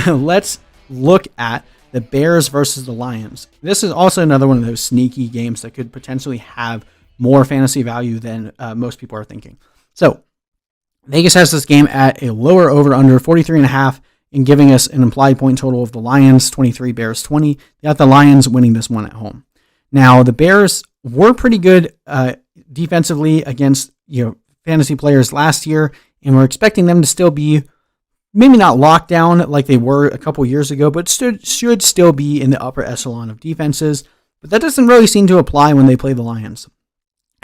let's look at the Bears versus the Lions. This is also another one of those sneaky games that could potentially have more fantasy value than most people are thinking. So Vegas has this game at a lower over-under 43.5 and giving us an implied point total of the Lions 23, Bears 20. They got the Lions winning this one at home. Now, the Bears were pretty good defensively against fantasy players last year, and we're expecting them to still be maybe not locked down like they were a couple years ago, but should still be in the upper echelon of defenses. But that doesn't really seem to apply when they play the Lions.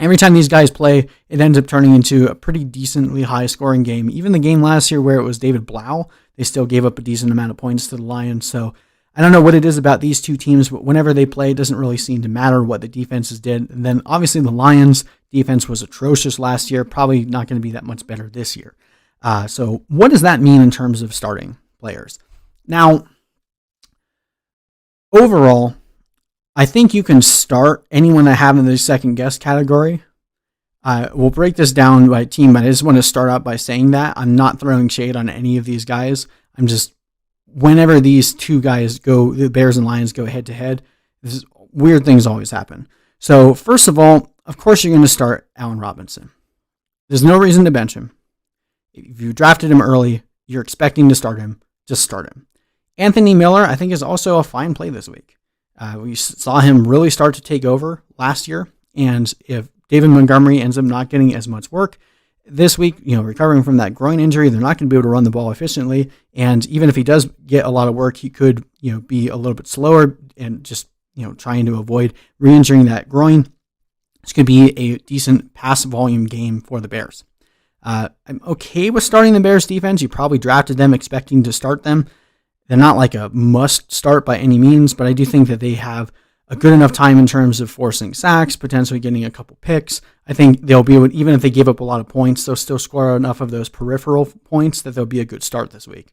Every time these guys play, it ends up turning into a pretty decently high-scoring game. Even the game last year where it was David Blau, they still gave up a decent amount of points to the Lions. So I don't know what it is about these two teams, but whenever they play, it doesn't really seem to matter what the defenses did. And then obviously the Lions' defense was atrocious last year, probably not going to be that much better this year. So what does that mean in terms of starting players? Now, overall, I think you can start anyone that have in the second guess category. We'll break this down by team, but I just want to start out by saying that I'm not throwing shade on any of these guys. I'm just, whenever these two guys go, the Bears and Lions go head to head, weird things always happen. So first of all, of course you're going to start Allen Robinson. There's no reason to bench him. If you drafted him early, you're expecting to start him, just start him. Anthony Miller, I think, is also a fine play this week. We saw him really start to take over last year, and if David Montgomery ends up not getting as much work this week, recovering from that groin injury, they're not going to be able to run the ball efficiently, and even if he does get a lot of work, he could, be a little bit slower and just, trying to avoid re-injuring that groin. This could be a decent pass volume game for the Bears. I'm okay with starting the Bears defense. You probably drafted them expecting to start them. They're not like a must start by any means, but I do think that they have a good enough time in terms of forcing sacks, potentially getting a couple picks. I think they'll be able, even if they give up a lot of points, they'll still score enough of those peripheral points that they'll be a good start this week.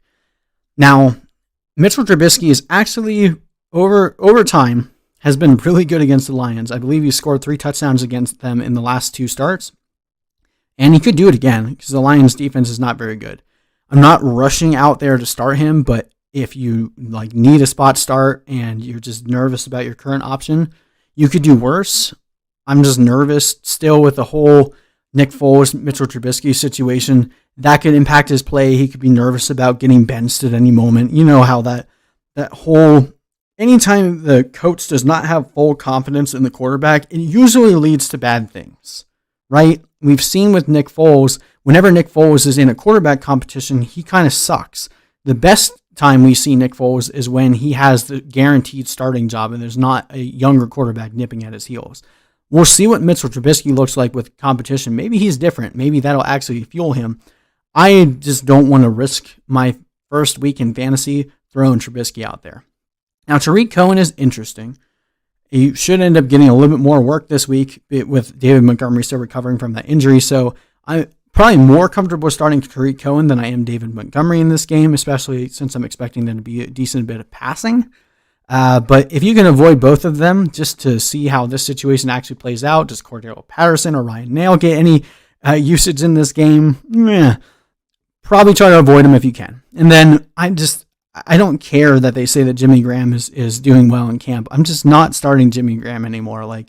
Now, Mitchell Trubisky is actually, over time, has been really good against the Lions. I believe he scored 3 touchdowns against them in the last 2 starts. And he could do it again because the Lions defense is not very good. I'm not rushing out there to start him, but if you need a spot start and you're just nervous about your current option, you could do worse. I'm just nervous still with the whole Nick Foles, Mitchell Trubisky situation. That could impact his play. He could be nervous about getting benched at any moment. You know how that whole, anytime the coach does not have full confidence in the quarterback, it usually leads to bad things, right? We've seen with Nick Foles, whenever Nick Foles is in a quarterback competition, he kind of sucks. The best time we see Nick Foles is when he has the guaranteed starting job and there's not a younger quarterback nipping at his heels. We'll see what Mitchell Trubisky looks like with competition. Maybe he's different. Maybe that'll actually fuel him. I just don't want to risk my first week in fantasy throwing Trubisky out there. Now, Tariq Cohen is interesting. He should end up getting a little bit more work this week with David Montgomery still recovering from that injury. So I'm probably more comfortable starting Tariq Cohen than I am David Montgomery in this game, especially since I'm expecting them to be a decent bit of passing. But if you can avoid both of them just to see how this situation actually plays out, does Cordero Patterson or Ryan Nail get any usage in this game? Probably try to avoid them if you can. And then I don't care that they say that Jimmy Graham is doing well in camp. I'm just not starting Jimmy Graham anymore.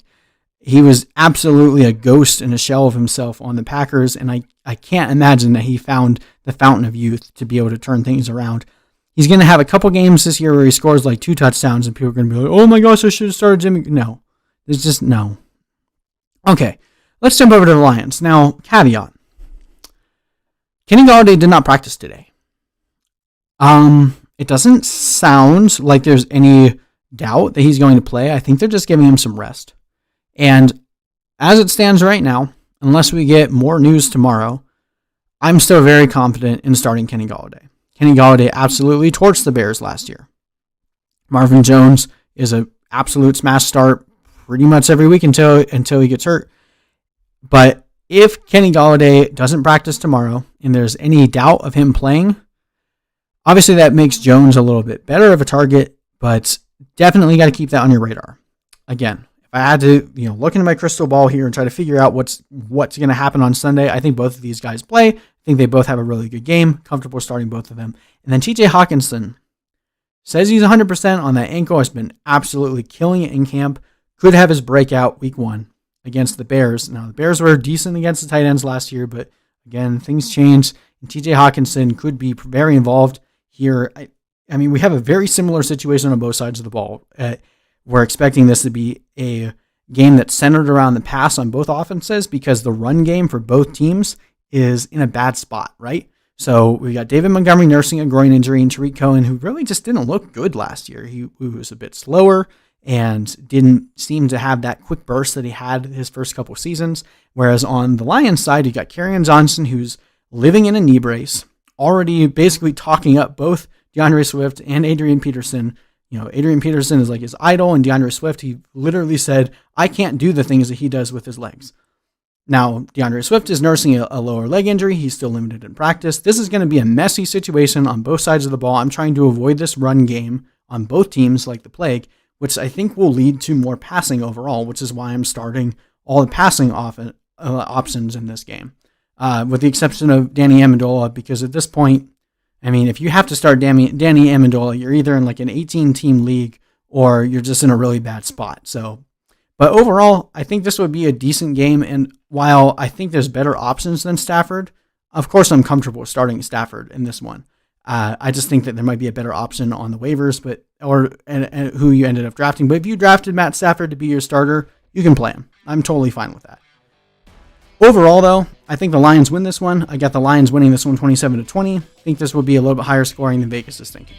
He was absolutely a ghost and a shell of himself on the Packers, and I can't imagine that he found the fountain of youth to be able to turn things around. He's going to have a couple games this year where he scores 2 touchdowns, and people are going to be like, oh my gosh, I should have started Jimmy. No. There's just no. Okay, let's jump over to the Lions. Now, caveat. Kenny Golladay did not practice today. It doesn't sound like there's any doubt that he's going to play. I think they're just giving him some rest. And as it stands right now, unless we get more news tomorrow, I'm still very confident in starting Kenny Golladay. Kenny Golladay absolutely torched the Bears last year. Marvin Jones is an absolute smash start pretty much every week until he gets hurt. But if Kenny Golladay doesn't practice tomorrow and there's any doubt of him playing, obviously that makes Jones a little bit better of a target, but definitely got to keep that on your radar. Again, if I had to, look into my crystal ball here and try to figure out what's going to happen on Sunday, I think both of these guys play. I think they both have a really good game. Comfortable starting both of them. And then TJ Hockenson, Says he's 100% on that ankle. Has been absolutely killing it in camp. Could have his breakout week 1 against the Bears. Now, the Bears were decent against the tight ends last year, but again, things change. And TJ Hockenson could be very involved here. I mean, we have a very similar situation on both sides of the ball. We're expecting this to be a game that's centered around the pass on both offenses because the run game for both teams is in a bad spot, right? So we got David Montgomery nursing a groin injury and Tariq Cohen, who really just didn't look good last year. He was a bit slower and didn't seem to have that quick burst that he had his first couple seasons. Whereas on the Lions side, you got Kerryon Johnson, who's living in a knee brace, already basically talking up both DeAndre Swift and Adrian Peterson. You know, Adrian Peterson is like his idol, and DeAndre Swift, he literally said, I can't do the things that he does with his legs. Now, DeAndre Swift is nursing a lower leg injury. He's still limited in practice. This is going to be a messy situation on both sides of the ball. I'm trying to avoid this run game on both teams like the plague, which I think will lead to more passing overall, which is why I'm starting all the passing options in this game, with the exception of Danny Amendola, because at this point, I mean, if you have to start Danny Amendola, you're either in like an 18-team league or you're just in a really bad spot. So, but overall, I think this would be a decent game. And while I think there's better options than Stafford, of course I'm comfortable starting Stafford in this one. I just think that there might be a better option on the waivers, and who you ended up drafting. But if you drafted Matt Stafford to be your starter, you can play him. I'm totally fine with that. Overall, though, I think the Lions win this one. I got the Lions winning this one 27-20. I think this will be a little bit higher scoring than Vegas is thinking.